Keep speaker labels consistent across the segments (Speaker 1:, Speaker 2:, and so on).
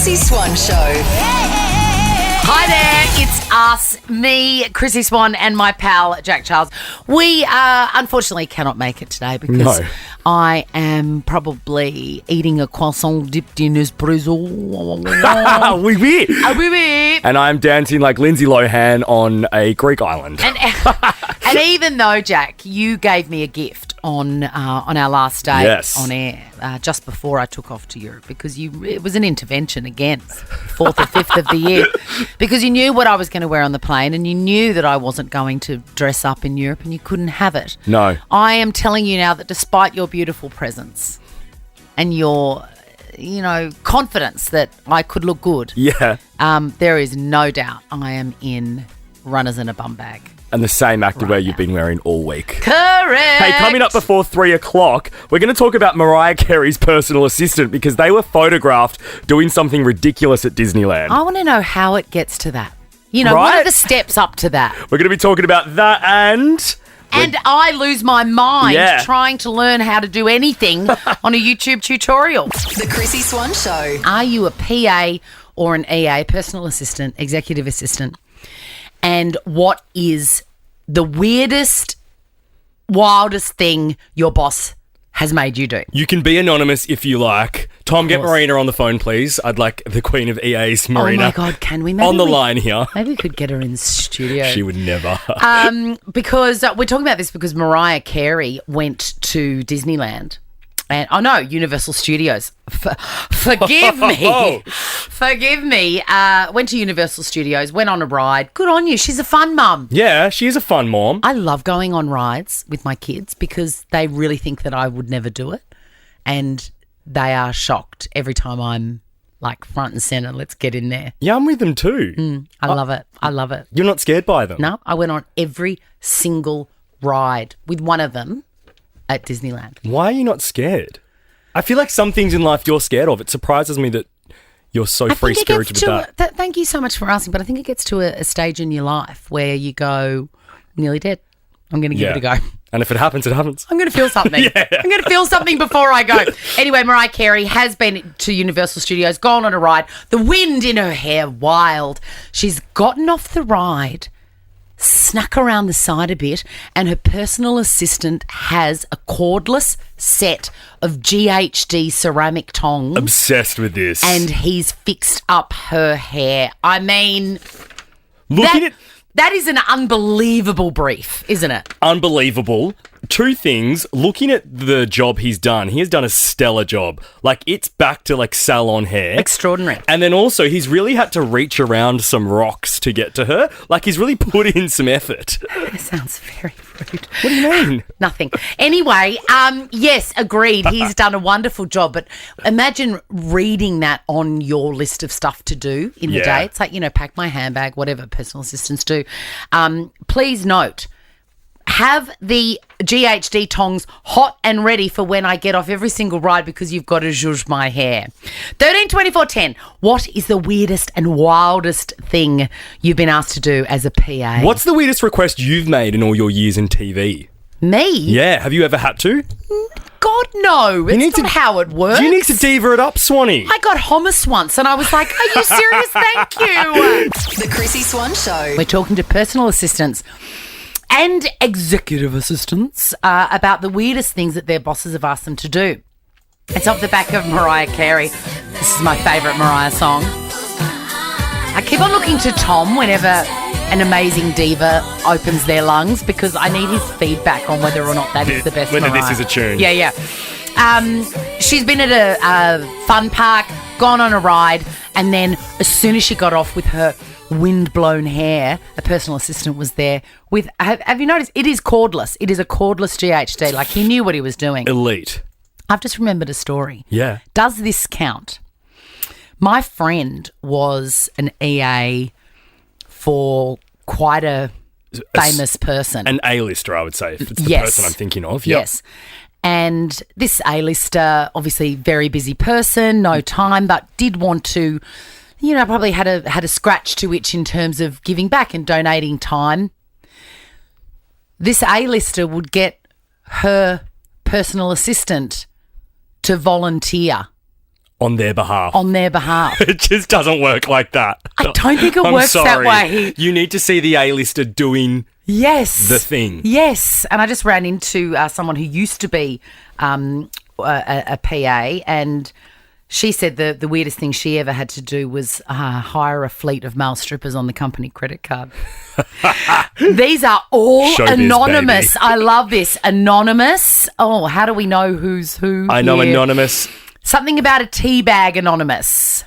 Speaker 1: Chrissie Swan Show.
Speaker 2: Hi there, it's us, me, Chrissie Swan, and my pal Jack Charles. We unfortunately cannot make it today because I am probably eating a croissant dipped in espresso.
Speaker 3: Oui, oui.
Speaker 2: Oui, oui.
Speaker 3: And I'm dancing like Lindsay Lohan on a Greek island.
Speaker 2: And even though, Jack, you gave me a gift on our last day on air, just before I took off to Europe, because it was an intervention again, 4th or 5th of the year, because you knew what I was going to wear on the plane and you knew that I wasn't going to dress up in Europe and you couldn't have it.
Speaker 3: No.
Speaker 2: I am telling you now that despite your beautiful presence and your, confidence that I could look good, there is no doubt I am in runners in a bum bag.
Speaker 3: And the same activewear you've been wearing all week.
Speaker 2: Correct.
Speaker 3: Hey, coming up before 3 o'clock, we're going to talk about Mariah Carey's personal assistant because they were photographed doing something ridiculous at Disneyland.
Speaker 2: I want to know how it gets to that. What are the steps up to that?
Speaker 3: We're going to be talking about that and
Speaker 2: I lose my mind trying to learn how to do anything on a YouTube tutorial.
Speaker 1: The Chrissie Swan Show.
Speaker 2: Are you a PA or an EA, personal assistant, executive assistant? And what is the weirdest, wildest thing your boss has made you do?
Speaker 3: You can be anonymous if you like. Tom, get Marina on the phone, please. I'd like the Queen of EAs, Marina.
Speaker 2: Oh, my God, can we?
Speaker 3: On the line here.
Speaker 2: Maybe we could get her in the studio.
Speaker 3: She would never.
Speaker 2: Because we're talking about this because Mariah Carey went to Disneyland. And Universal Studios. Forgive me. Forgive me. Went to Universal Studios, went on a ride. Good on you. She's a fun mum.
Speaker 3: Yeah, she is a fun mom.
Speaker 2: I love going on rides with my kids because they really think that I would never do it. And they are shocked every time I'm like front and centre. Let's get in there.
Speaker 3: Yeah, I'm with them too.
Speaker 2: I love it. I love it.
Speaker 3: You're not scared by them?
Speaker 2: No, I went on every single ride with one of them at Disneyland.
Speaker 3: Why are you not scared? I feel like some things in life you're scared of. It surprises me that you're so free-spirited with that.
Speaker 2: Thank you so much for asking, but I think it gets to a stage in your life where you go, nearly dead. I'm going to give it a go.
Speaker 3: And if it happens, it happens.
Speaker 2: I'm going to feel something. I'm going to feel something before I go. Anyway, Mariah Carey has been to Universal Studios, gone on a ride. The wind in her hair, wild. She's gotten off the ride, snuck around the side a bit, and her personal assistant has a cordless set of GHD ceramic tongs.
Speaker 3: Obsessed with this.
Speaker 2: And he's fixed up her hair. I mean, that is an unbelievable brief, isn't it?
Speaker 3: Unbelievable. Two things. Looking at the job he's done, he has done a stellar job. Like, it's back to, like, salon hair.
Speaker 2: Extraordinary.
Speaker 3: And then also, he's really had to reach around some rocks to get to her. Like, he's really put in some effort.
Speaker 2: That sounds very rude.
Speaker 3: What do you mean?
Speaker 2: Nothing. Anyway, yes, agreed. He's done a wonderful job. But imagine reading that on your list of stuff to do in the day. It's like, pack my handbag, whatever personal assistants do. Please note, have the GHD tongs hot and ready for when I get off every single ride because you've got to zhuzh my hair. 13 24 10. What is the weirdest and wildest thing you've been asked to do as a PA?
Speaker 3: What's the weirdest request you've made in all your years in TV?
Speaker 2: Me?
Speaker 3: Yeah. Have you ever had to?
Speaker 2: God, no. It's not how it works.
Speaker 3: You need to diva it up, Swanee.
Speaker 2: I got hummus once and I was like, are you serious? Thank you.
Speaker 1: The Chrissie Swan Show.
Speaker 2: We're talking to personal assistants and executive assistants about the weirdest things that their bosses have asked them to do. It's off the back of Mariah Carey. This is my favourite Mariah song. I keep on looking to Tom whenever an amazing diva opens their lungs because I need his feedback on whether or not that is the best
Speaker 3: Whether
Speaker 2: Mariah.
Speaker 3: this is a tune.
Speaker 2: Yeah. She's been at a fun park, gone on a ride, and then as soon as she got off with her wind-blown hair, a personal assistant was there with, have you noticed, it is cordless. It is a cordless GHD. Like, he knew what he was doing.
Speaker 3: Elite.
Speaker 2: I've just remembered a story.
Speaker 3: Yeah.
Speaker 2: Does this count? My friend was an EA for quite a famous person.
Speaker 3: An A-lister, I would say, if it's the person I'm thinking of. Yep.
Speaker 2: Yes. And this A-lister, obviously very busy person, no time, but did want to, probably had a scratch to itch in terms of giving back and donating time. This A-lister would get her personal assistant to volunteer
Speaker 3: on their behalf.
Speaker 2: on their behalf.
Speaker 3: It just doesn't work like that.
Speaker 2: I don't think it
Speaker 3: I'm
Speaker 2: works that
Speaker 3: sorry.
Speaker 2: way.
Speaker 3: You need to see the A-lister doing
Speaker 2: Yes.
Speaker 3: the thing.
Speaker 2: Yes. And I just ran into someone who used to be a PA, and she said the weirdest thing she ever had to do was hire a fleet of male strippers on the company credit card. These are all
Speaker 3: Showbiz,
Speaker 2: anonymous.
Speaker 3: baby.
Speaker 2: I love this. Anonymous. Oh, how do we know who's who?
Speaker 3: I know
Speaker 2: here?
Speaker 3: anonymous.
Speaker 2: Something about a tea bag, anonymous.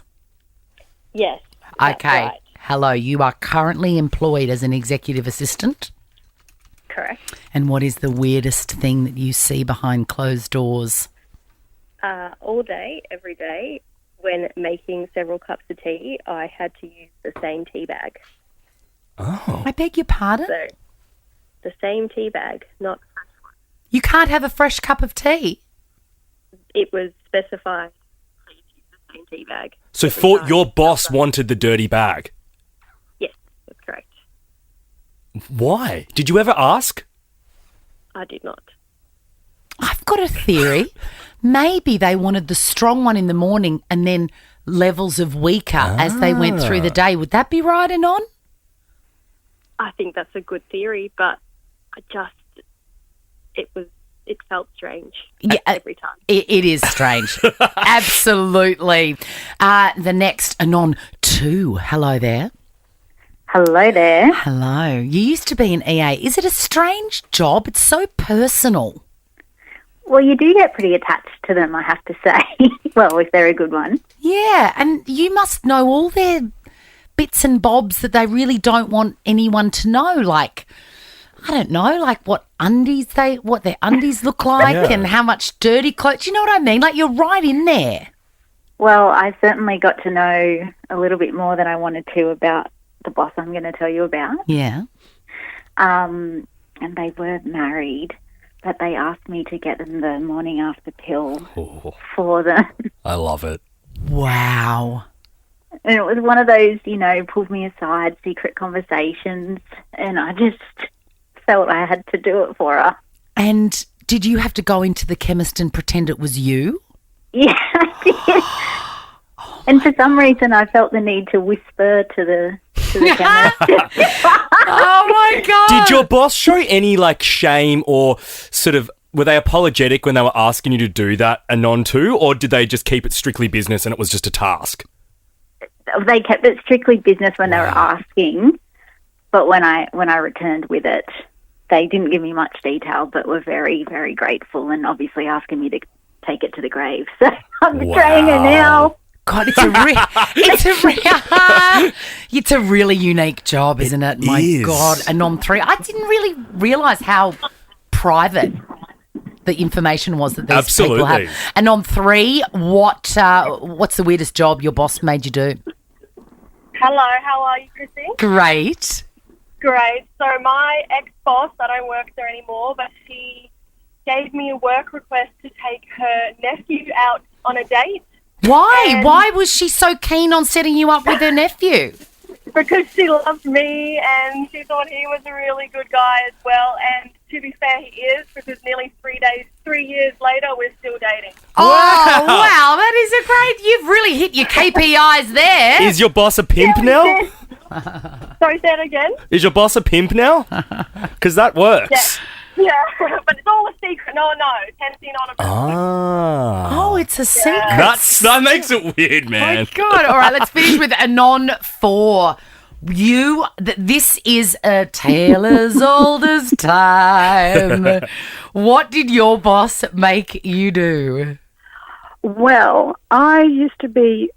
Speaker 4: Yes. That's
Speaker 2: Okay.
Speaker 4: right.
Speaker 2: Hello. You are currently employed as an executive assistant.
Speaker 4: Correct.
Speaker 2: And what is the weirdest thing that you see behind closed doors?
Speaker 4: All day, every day, when making several cups of tea, I had to use the same tea bag.
Speaker 2: I beg your pardon?
Speaker 4: So, the same tea bag, not fresh one.
Speaker 2: You can't have a fresh cup of tea.
Speaker 4: It was specified, please use the same tea bag.
Speaker 3: So
Speaker 4: every time.
Speaker 3: your boss wanted the dirty bag.
Speaker 4: Yes, that's correct.
Speaker 3: Why? Did you ever ask?
Speaker 4: I did not.
Speaker 2: I've got a theory. Maybe they wanted the strong one in the morning and then levels of weaker as they went through the day. Would that be right, Anon?
Speaker 4: I think that's a good theory, but it felt strange every time.
Speaker 2: It is strange. Absolutely. The next, Anon 2. Hello there.
Speaker 5: Hello there.
Speaker 2: Hello. You used to be an EA. Is it a strange job? It's so personal.
Speaker 5: Well, you do get pretty attached to them, I have to say. Well, if they're a good one.
Speaker 2: Yeah, and you must know all their bits and bobs that they really don't want anyone to know. Like, I don't know, like what their undies look like
Speaker 3: Yeah.
Speaker 2: and how much dirty clothes. You know what I mean? Like, you're right in there.
Speaker 5: Well, I certainly got to know a little bit more than I wanted to about the boss I'm going to tell you about.
Speaker 2: Yeah.
Speaker 5: And they were married, but they asked me to get them the morning after pill for them.
Speaker 3: I love it.
Speaker 2: Wow.
Speaker 5: And it was one of those, pulled me aside, secret conversations, and I just felt I had to do it for her.
Speaker 2: And did you have to go into the chemist and pretend it was you?
Speaker 5: Yeah, I did. And for some reason, I felt the need to whisper to the chemist.
Speaker 2: Oh, my God.
Speaker 3: Did your boss show any shame or sort of, were they apologetic when they were asking you to do that, Anon too, or did they just keep it strictly business and it was just a task?
Speaker 5: They kept it strictly business when they were asking, but when I returned with it, they didn't give me much detail, but were very, very grateful and obviously asking me to take it to the grave. So I'm betraying her now.
Speaker 2: God, it's a really unique job, isn't it? My
Speaker 3: is.
Speaker 2: God, Anon 3. I didn't really realise how private the information was that these people
Speaker 3: Absolutely.
Speaker 2: have. Anon 3, what's the weirdest job your boss made you do?
Speaker 6: Hello, how are you, Chrissie?
Speaker 2: Great.
Speaker 6: Great. So my ex-boss, I don't work there anymore, but she gave me a work request to take her nephew out on a date
Speaker 2: Why?
Speaker 6: And-
Speaker 2: Why was she so keen on setting you up with her nephew?
Speaker 6: because she loved me and she thought he was a really good guy as well. And to be fair, he is, because nearly 3 years later, we're still dating.
Speaker 2: Oh, wow, that is a great... You've really hit your KPIs there.
Speaker 3: Is your boss a pimp now?
Speaker 6: Sorry, say it again?
Speaker 3: Is your boss a pimp now? Because that works.
Speaker 6: Yeah, but it's all a secret. No one knows. Hence the anonymous.
Speaker 2: Oh, it's a secret.
Speaker 3: That makes it weird, man.
Speaker 2: My God. All right, let's finish with Anon 4. This is a tale as old as time. What did your boss make you do?
Speaker 7: Well, I used to be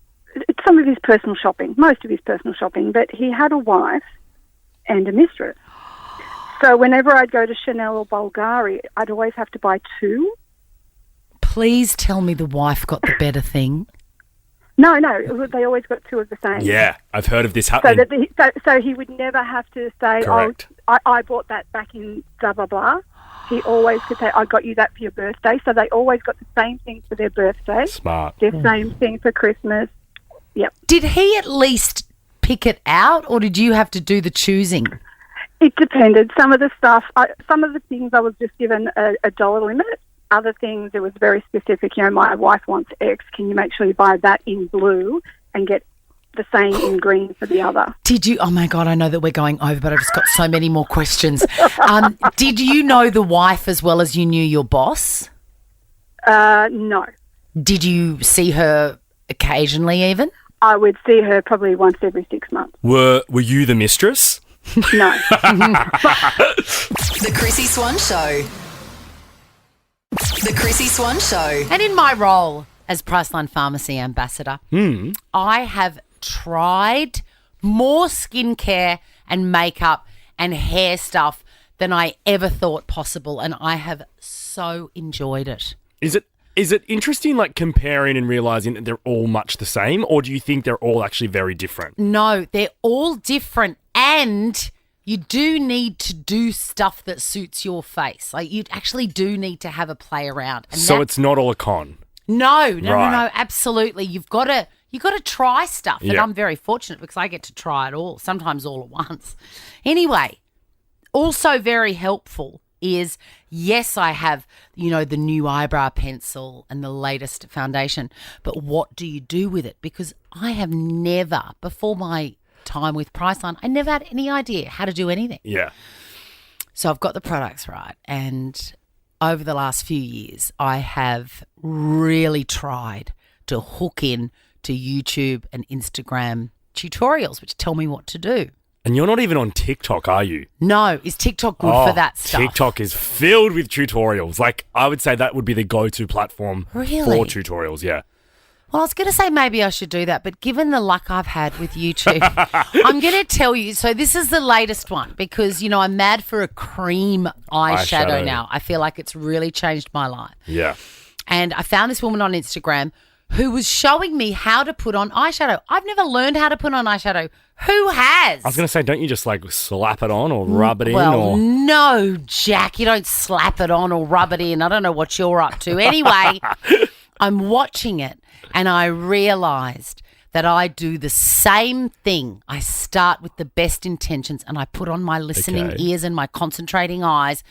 Speaker 7: some of his personal shopping, most of his personal shopping, but he had a wife and a mistress. So whenever I'd go to Chanel or Bulgari, I'd always have to buy two.
Speaker 2: Please tell me the wife got the better thing.
Speaker 7: No, they always got two of the same.
Speaker 3: Yeah, I've heard of this
Speaker 7: So
Speaker 3: happening.
Speaker 7: so he would never have to say,
Speaker 3: Correct.
Speaker 7: "Oh, I bought that back in blah blah blah." He always could say, "I got you that for your birthday." So they always got the same thing for their birthday,
Speaker 3: Smart.
Speaker 7: the same thing for Christmas. Yep.
Speaker 2: Did he at least pick it out, or did you have to do the choosing?
Speaker 7: It depended. Some of the things I was just given a dollar limit, other things, it was very specific. You know, my wife wants X. Can you make sure you buy that in blue and get the same in green for the other?
Speaker 2: Did you? Oh my God, I know that we're going over, but I've just got so many more questions. Did you know the wife as well as you knew your boss?
Speaker 7: No.
Speaker 2: Did you see her occasionally even?
Speaker 7: I would see her probably once every 6 months.
Speaker 3: Were you the mistress?
Speaker 7: No.
Speaker 1: The Chrissie Swan Show. The Chrissie Swan Show.
Speaker 2: And in my role as Priceline Pharmacy Ambassador, I have tried more skincare and makeup and hair stuff than I ever thought possible, and I have so enjoyed it.
Speaker 3: Is it interesting, like, comparing and realising that they're all much the same, or do you think they're all actually very different?
Speaker 2: No, they're all different, and you do need to do stuff that suits your face. Like, you actually do need to have a play around. And
Speaker 3: So it's not all a con?
Speaker 2: No,
Speaker 3: Right.
Speaker 2: absolutely. You've got to try stuff, and
Speaker 3: Yeah.
Speaker 2: I'm very fortunate because I get to try it all, sometimes all at once. Anyway, also very helpful is, yes, I have, the new eyebrow pencil and the latest foundation, but what do you do with it? Because I have never, before my time with Priceline, I never had any idea how to do anything.
Speaker 3: Yeah.
Speaker 2: So I've got the products right, and over the last few years, I have really tried to hook in to YouTube and Instagram tutorials, which tell me what to do.
Speaker 3: And you're not even on TikTok, are you?
Speaker 2: No, is TikTok good for that stuff?
Speaker 3: TikTok is filled with tutorials. Like, I would say that would be the go-to platform
Speaker 2: Really?
Speaker 3: for tutorials, yeah.
Speaker 2: Well, I was going to say maybe I should do that, but given the luck I've had with YouTube, I'm going to tell you. So this is the latest one because, I'm mad for a cream eyeshadow now. I feel like it's really changed my life.
Speaker 3: Yeah.
Speaker 2: And I found this woman on Instagram who was showing me how to put on eyeshadow. I've never learned how to put on eyeshadow. Who has?
Speaker 3: I was going to say, don't you just, like, slap it on or rub it in?
Speaker 2: Well,
Speaker 3: Or
Speaker 2: no, Jack. You don't slap it on or rub it in. I don't know what you're up to. Anyway, I'm watching it and I realised that I do the same thing. I start with the best intentions and I put on my listening ears and my concentrating eyes,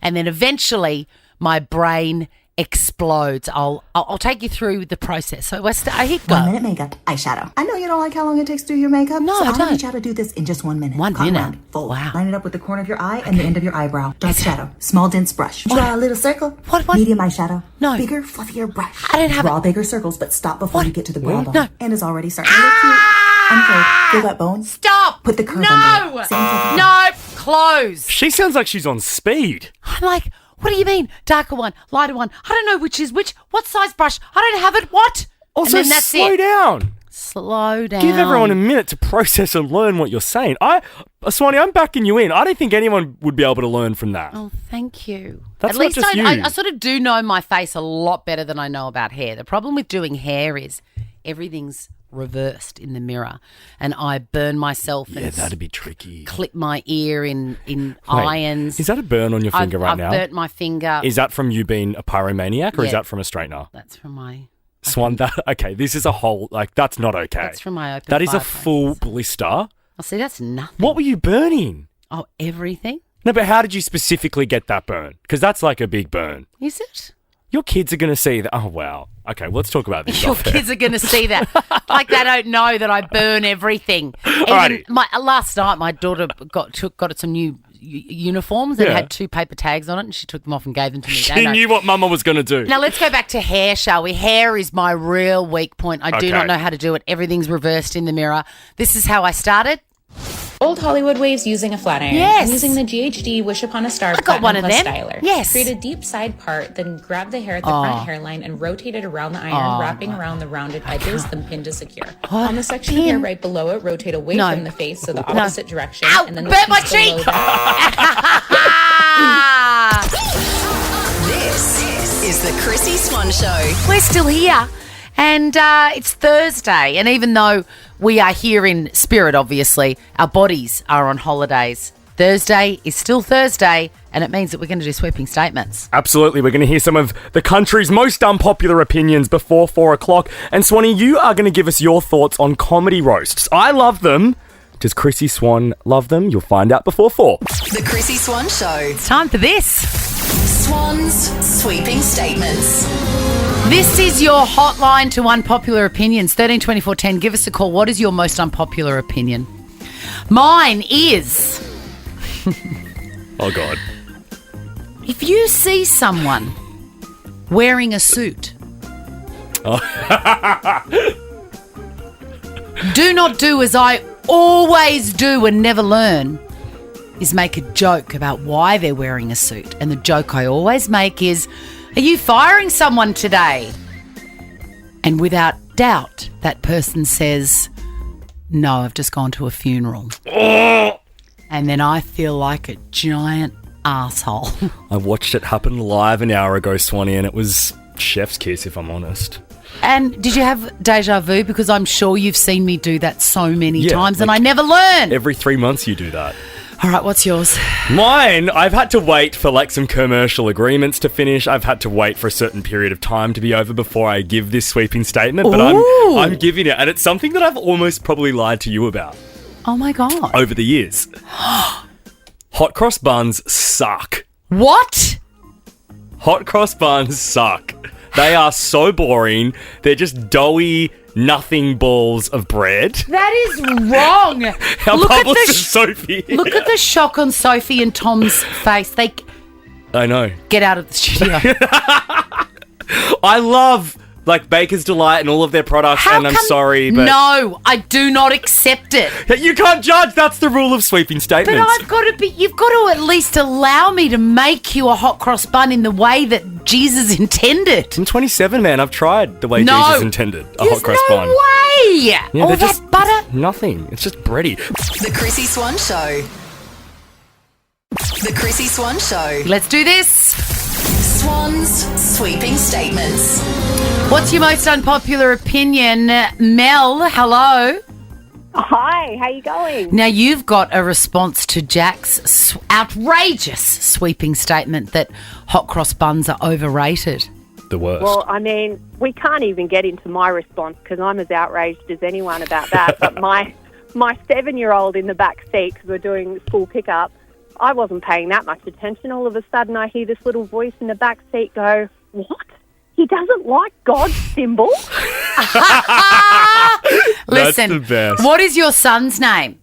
Speaker 2: and then eventually my brain explodes. I'll take you through the process. So here go.
Speaker 8: 1 minute makeup, eyeshadow. I know you don't like how long it takes to do your makeup.
Speaker 2: No,
Speaker 8: so
Speaker 2: I
Speaker 8: I'm gonna
Speaker 2: don't.
Speaker 8: teach you how to do this in just 1 minute.
Speaker 2: 1
Speaker 8: Clock
Speaker 2: minute?
Speaker 8: round, fold.
Speaker 2: Wow.
Speaker 8: Line it up with the corner of your eye and the end of your eyebrow. Dark shadow. Small dense brush. Draw a little circle.
Speaker 2: What?
Speaker 8: Medium eyeshadow.
Speaker 2: No.
Speaker 8: Bigger, fluffier brush.
Speaker 2: I didn't have
Speaker 8: Draw bigger circles, but stop before you get to the brow bone.
Speaker 2: No.
Speaker 8: And it's already starting to look cute. Unfold. Feel that bone?
Speaker 2: Stop.
Speaker 8: Put the curve
Speaker 2: No.
Speaker 8: under it. Same fluffy
Speaker 2: No. Close.
Speaker 3: she sounds like she's on speed.
Speaker 2: I'm like, what do you mean? Darker one, lighter one. I don't know which is which. What size brush? I don't have it. What?
Speaker 3: Also,
Speaker 2: and then that's
Speaker 3: slow
Speaker 2: it.
Speaker 3: down.
Speaker 2: Slow down.
Speaker 3: Give everyone a minute to process and learn what you're saying. Swanee, I'm backing you in. I don't think anyone would be able to learn from that.
Speaker 2: Oh, thank you.
Speaker 3: That's
Speaker 2: At
Speaker 3: not
Speaker 2: least
Speaker 3: just you.
Speaker 2: I sort of do know my face a lot better than I know about hair. The problem with doing hair is everything's reversed in the mirror, and I burn myself
Speaker 3: Yeah,
Speaker 2: and
Speaker 3: that'd be tricky.
Speaker 2: clip my ear in
Speaker 3: Wait,
Speaker 2: irons.
Speaker 3: Is that a burn on your finger right now?
Speaker 2: I've burnt my finger.
Speaker 3: Is that from you being a pyromaniac, or is
Speaker 2: Yeah.
Speaker 3: that from a straightener?
Speaker 2: That's from my.
Speaker 3: Swan, okay, this is a whole, that's not okay.
Speaker 2: That's from my open.
Speaker 3: That is a
Speaker 2: fireplace.
Speaker 3: full blister.
Speaker 2: Oh, see, that's nothing.
Speaker 3: What were you burning?
Speaker 2: Oh, everything.
Speaker 3: No, but how did you specifically get that burn? Because that's like a big burn.
Speaker 2: Is it?
Speaker 3: Your kids are going to see that. Oh, wow. Okay, let's talk about this.
Speaker 2: Your
Speaker 3: off air.
Speaker 2: kids are going to see that. Like they don't know that I burn everything.
Speaker 3: Alrighty.
Speaker 2: Last night, my daughter got some new uniforms that
Speaker 3: Yeah.
Speaker 2: had 2 paper tags on it, and she took them off and gave them to me.
Speaker 3: She knew what Mama was going to do.
Speaker 2: Now let's go back to hair, shall we? Hair is my real weak point. I do
Speaker 3: Okay.
Speaker 2: not know how to do it. Everything's reversed in the mirror. This is how I started.
Speaker 9: Old Hollywood waves using a flat iron.
Speaker 2: Yes.
Speaker 9: I'm using the GHD Wish Upon a Star
Speaker 2: got one of
Speaker 9: Platinum
Speaker 2: them.
Speaker 9: Plus Styler.
Speaker 2: Yes.
Speaker 9: Create a deep side part, then grab the hair at the front hairline and rotate it around the iron, wrapping around the rounded edges, then pin to secure. On the section of hair right below it, rotate away
Speaker 2: No.
Speaker 9: from the face, so the opposite direction.
Speaker 2: Ow,
Speaker 9: and then the
Speaker 2: burnt my
Speaker 9: piece below
Speaker 2: cheek.
Speaker 9: that-
Speaker 1: This is the Chrissie Swan Show.
Speaker 2: We're still here, and it's Thursday. And even though we are here in spirit, obviously, our bodies are on holidays. Thursday is still Thursday, and it means that we're going to do sweeping statements.
Speaker 3: Absolutely. We're going to hear some of the country's most unpopular opinions before 4 o'clock. And Swanee, you are going to give us your thoughts on comedy roasts. I love them. Does Chrissie Swan love them? You'll find out before 4.
Speaker 1: The Chrissie Swan Show.
Speaker 2: It's time for this.
Speaker 1: Swan's sweeping statements.
Speaker 2: This is your hotline to unpopular opinions. 132410. Give us a call. What is your most unpopular opinion? Mine is...
Speaker 3: Oh, God.
Speaker 2: If you see someone wearing a suit, do not do as I always do and never learn, is make a joke about why they're wearing a suit. And the joke I always make is, are you firing someone today? And without doubt, that person says, no, I've just gone to a funeral. And then I feel like a giant asshole.
Speaker 3: I watched it happen live an hour ago, Swanee, and it was chef's kiss, if I'm honest.
Speaker 2: And did you have deja vu? Because I'm sure you've seen me do that so many times and I never learn.
Speaker 3: Every 3 months you do that.
Speaker 2: All right, what's yours?
Speaker 3: Mine, I've had to wait for like some commercial agreements to finish. I've had to wait for a certain period of time to be over before I give this sweeping statement. But I'm giving it. And it's something that I've almost probably lied to you about.
Speaker 2: Oh, my God.
Speaker 3: Over the years. Hot cross buns suck.
Speaker 2: What?
Speaker 3: Hot cross buns suck. They are so boring. They're just doughy, nothing balls of bread.
Speaker 2: That is wrong.
Speaker 3: Our publicist Sophie.
Speaker 2: Look at the shock on Sophie and Tom's face.
Speaker 3: I know.
Speaker 2: Get out of the studio.
Speaker 3: I love like Baker's Delight and all of their products, and I'm sorry, but...
Speaker 2: No, I do not accept it.
Speaker 3: You can't judge. That's the rule of sweeping statements.
Speaker 2: But you've got to at least allow me to make you a hot cross bun in the way that Jesus intended.
Speaker 3: I'm 27, man. I've tried the way Jesus intended a hot cross bun.
Speaker 2: No way!
Speaker 3: Yeah,
Speaker 2: all that butter?
Speaker 3: It's nothing. It's just bready.
Speaker 1: The Chrissie Swan Show. The Chrissie Swan Show.
Speaker 2: Let's do this.
Speaker 1: Swan's sweeping statements.
Speaker 2: What's your most unpopular opinion? Mel, hello.
Speaker 10: Hi, how you going?
Speaker 2: Now, you've got a response to Jack's outrageous sweeping statement that hot cross buns are overrated.
Speaker 3: The worst.
Speaker 10: Well, I mean, we can't even get into my response because I'm as outraged as anyone about that. But my 7-year-old in the back seat, because we're doing school pickup, I wasn't paying that much attention. All of a sudden, I hear this little voice in the back seat go, "What? He doesn't like God's symbol?"
Speaker 2: Listen,
Speaker 3: that's the best.
Speaker 2: What is your son's name?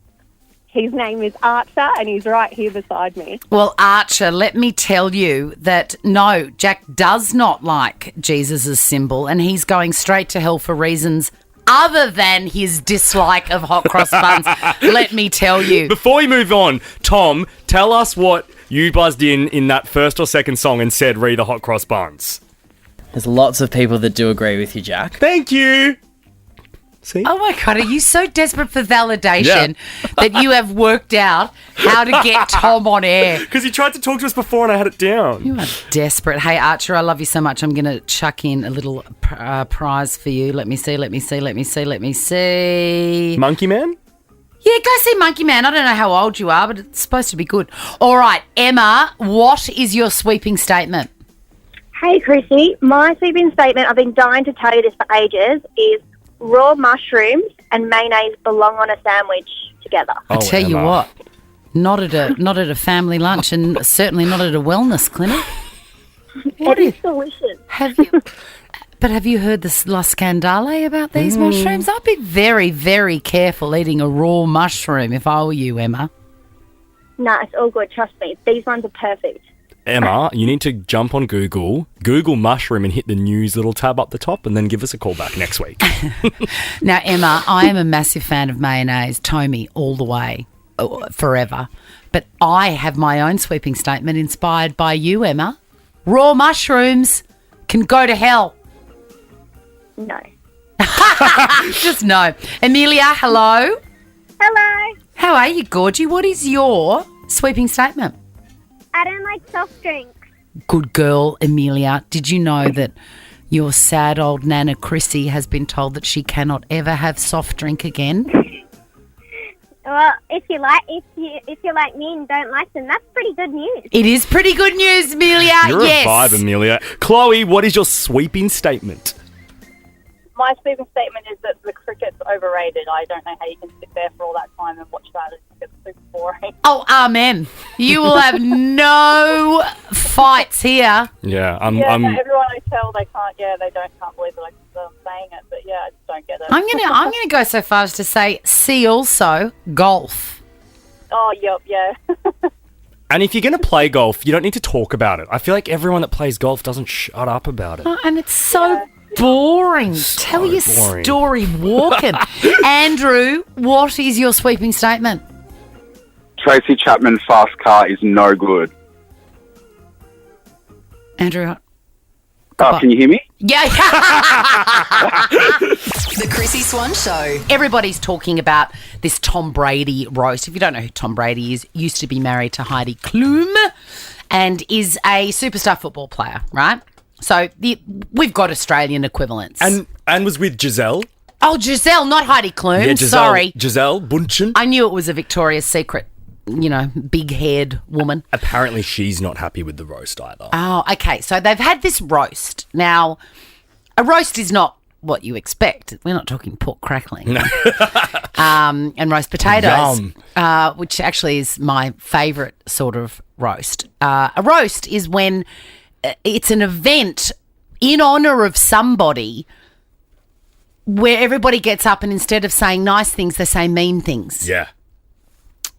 Speaker 10: His name is Archer, and he's right here beside me.
Speaker 2: Well, Archer, let me tell you that no, Jack does not like Jesus' symbol, and he's going straight to hell for reasons other than his dislike of hot cross buns. Let me tell you.
Speaker 3: Before we move on, Tom, tell us what you buzzed in that first or second song and said, re the hot cross buns.
Speaker 11: There's lots of people that do agree with you, Jack.
Speaker 3: Thank you. See?
Speaker 2: Oh my God, are you so desperate for validation that you have worked out how to get Tom on air?
Speaker 3: Because he tried to talk to us before and I had it down.
Speaker 2: You are desperate. Hey, Archer, I love you so much. I'm going to chuck in a little prize for you. Let me see.
Speaker 3: Monkey Man?
Speaker 2: Yeah, go see Monkey Man. I don't know how old you are, but it's supposed to be good. All right, Emma, what is your sweeping statement?
Speaker 12: Hey, Chrissy. My sweeping statement, I've been dying to tell you this for ages, is raw mushrooms and mayonnaise belong on a sandwich together.
Speaker 2: I tell you what, not at a family lunch and certainly not at a wellness clinic.
Speaker 12: It is delicious.
Speaker 2: Have you heard the La Scandale about these mushrooms? I'd be very, very careful eating a raw mushroom if I were you, Emma.
Speaker 12: No, it's all good. Trust me. These ones are perfect.
Speaker 3: Emma, you need to jump on Google mushroom and hit the news little tab up the top and then give us a call back next week.
Speaker 2: Now, Emma, I am a massive fan of mayonnaise, Tommy, all the way, forever. But I have my own sweeping statement inspired by you, Emma. Raw mushrooms can go to hell.
Speaker 12: No.
Speaker 2: Just no. Amelia, hello.
Speaker 12: Hello.
Speaker 2: How are you, Gorgie? What is your sweeping statement?
Speaker 12: I don't like soft drinks.
Speaker 2: Good girl, Amelia. Did you know that your sad old Nana Chrissie has been told that she cannot ever have soft drink again?
Speaker 12: Well, if you like me and don't like them, that's pretty good news.
Speaker 2: It is pretty good news, Amelia.
Speaker 3: You're
Speaker 2: yes.
Speaker 3: a vibe, Amelia. Chloe, what is your sweeping statement?
Speaker 13: my sweeping statement is that the cricket's overrated. I don't know how you can sit there for all that time and watch that. It's super boring.
Speaker 2: Oh, amen. You will have no fights here.
Speaker 3: Yeah,
Speaker 13: everyone I tell, they can't believe that I'm saying it, but yeah, I just don't get it.
Speaker 2: I'm gonna go so far as to say, see also golf.
Speaker 13: Oh, yep, yeah.
Speaker 3: And if you're going to play golf, you don't need to talk about it. I feel like everyone that plays golf doesn't shut up about it.
Speaker 2: Oh, and it's so boring. Tell your
Speaker 3: boring.
Speaker 2: story walking. Andrew, what is your sweeping statement?
Speaker 14: Tracy Chapman fast car is no good.
Speaker 2: Andrew.
Speaker 14: Can you hear me?
Speaker 2: Yeah.
Speaker 1: The Chrissie Swan Show.
Speaker 2: Everybody's talking about this Tom Brady roast. If you don't know who Tom Brady is, used to be married to Heidi Klum and is a superstar football player, right? So we've got Australian equivalents.
Speaker 3: And was with Giselle.
Speaker 2: Oh, Giselle, not Heidi Klum.
Speaker 3: Yeah,
Speaker 2: Sorry.
Speaker 3: Giselle Bundchen.
Speaker 2: I knew it was a Victoria's Secret, big-haired woman.
Speaker 3: Apparently she's not happy with the roast either.
Speaker 2: Oh, okay. So they've had this roast. Now, a roast is not what you expect. We're not talking pork crackling. No. And roast potatoes, which actually is my favourite sort of roast. A roast is when it's an event in honour of somebody where everybody gets up and instead of saying nice things, they say mean things.
Speaker 3: Yeah.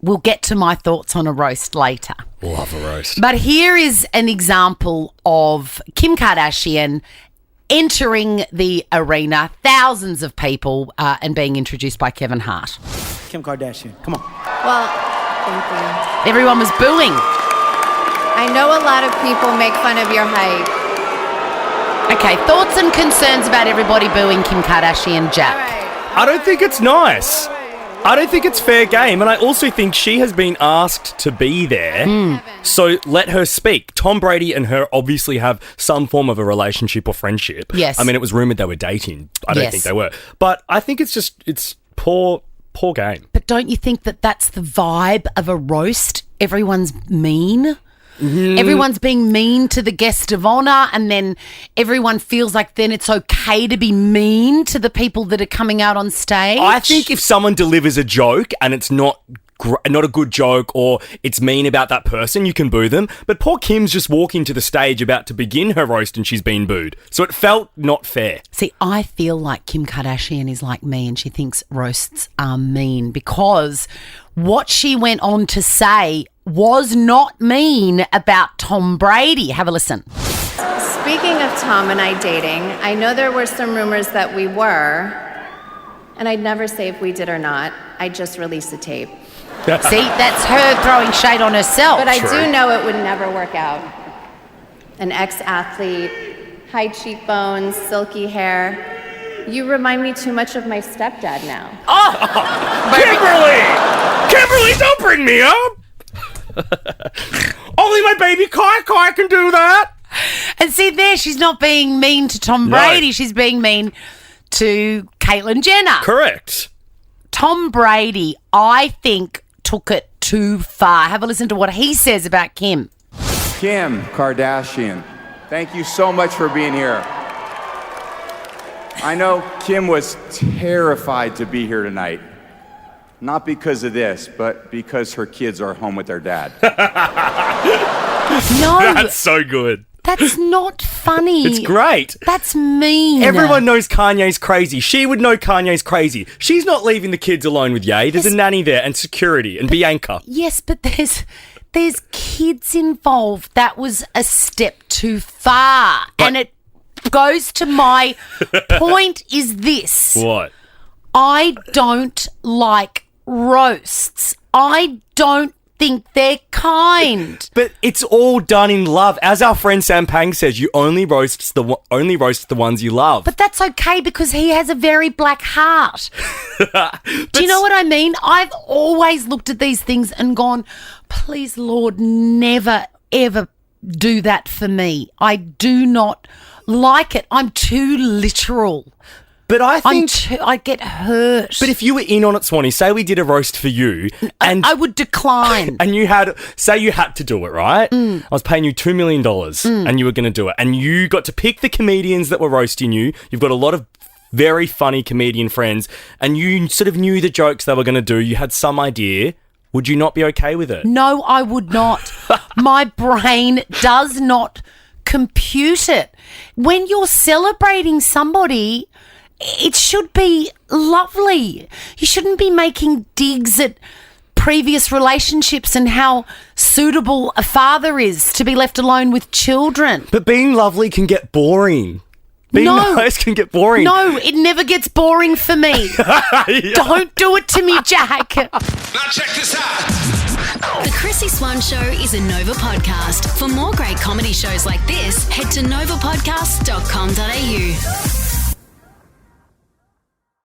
Speaker 2: We'll get to my thoughts on a roast later.
Speaker 3: Love a roast.
Speaker 2: But here is an example of Kim Kardashian entering the arena, thousands of people, and being introduced by Kevin Hart.
Speaker 15: Kim Kardashian, come on.
Speaker 16: Well, thank you.
Speaker 2: Everyone was booing.
Speaker 16: I know a lot of people make fun of your height.
Speaker 2: Okay, thoughts and concerns about everybody booing Kim Kardashian, Jack?
Speaker 3: I don't think it's nice. I don't think it's fair game, and I also think she has been asked to be there, so let her speak. Tom Brady and her obviously have some form of a relationship or friendship.
Speaker 2: Yes.
Speaker 3: I mean, it was rumoured they were dating. I don't think they were. But I think it's poor game.
Speaker 2: But don't you think that that's the vibe of a roast? Everyone's mean. Everyone's being mean to the guest of honour, and then everyone feels like then it's okay to be mean to the people that are coming out on stage.
Speaker 3: I think if someone delivers a joke and it's not a good joke or it's mean about that person, you can boo them. But poor Kim's just walking to the stage about to begin her roast and she's been booed. So it felt not fair.
Speaker 2: See, I feel like Kim Kardashian is like me and she thinks roasts are mean because what she went on to say was not mean about Tom Brady. Have a listen.
Speaker 16: Speaking of Tom and I dating, I know there were some rumors that we were, and I'd never say if we did or not. I just released the tape.
Speaker 2: See, that's her throwing shade on herself.
Speaker 16: But I do know it would never work out. An ex-athlete, high cheekbones, silky hair. You remind me too much of my stepdad now.
Speaker 3: Oh, Kimberly, don't bring me up. Only my baby Kai can do that.
Speaker 2: And see there, she's not being mean to Tom Brady. No. She's being mean to Caitlyn Jenner.
Speaker 3: Correct.
Speaker 2: Tom Brady, I think, took it too far. Have a listen to what he says about Kim.
Speaker 17: Kim Kardashian, thank you so much for being here. I know Kim was terrified to be here tonight. Not because of this, but because her kids are home with their dad.
Speaker 2: No.
Speaker 3: That's so good.
Speaker 2: That's not funny.
Speaker 3: It's great.
Speaker 2: That's mean.
Speaker 3: Everyone knows Kanye's crazy. She would know Kanye's crazy. She's not leaving the kids alone with Ye. There's a nanny there and security and Bianca.
Speaker 2: Yes, but there's kids involved. That was a step too far. But, and it goes to my point is this.
Speaker 3: What?
Speaker 2: I don't like roasts. I don't think they're kind.
Speaker 3: But it's all done in love. As our friend Sam Pang says, you only roast the ones you love.
Speaker 2: But that's okay because he has a very black heart. Do you know what I mean? I've always looked at these things and gone, please, Lord, never, ever do that for me. I do not like it. I'm too literal.
Speaker 3: But I think
Speaker 2: I get hurt.
Speaker 3: But if you were in on it, Swanee, say we did a roast for you, and
Speaker 2: I would decline.
Speaker 3: And you had to do it, right? I was paying you $2 million, and you were going to do it, and you got to pick the comedians that were roasting you. You've got a lot of very funny comedian friends, and you sort of knew the jokes they were going to do, you had some idea, would you not be okay with it?
Speaker 2: No, I would not. My brain does not compute it. When you're celebrating somebody, it should be lovely. You shouldn't be making digs at previous relationships and how suitable a father is to be left alone with children.
Speaker 3: But being lovely can get boring. Being nice can get boring.
Speaker 2: No, it never gets boring for me. Don't do it to me, Jack.
Speaker 18: Now check this out. The Chrissie Swan Show is a Nova podcast. For more great comedy shows like this, head to novapodcast.com.au.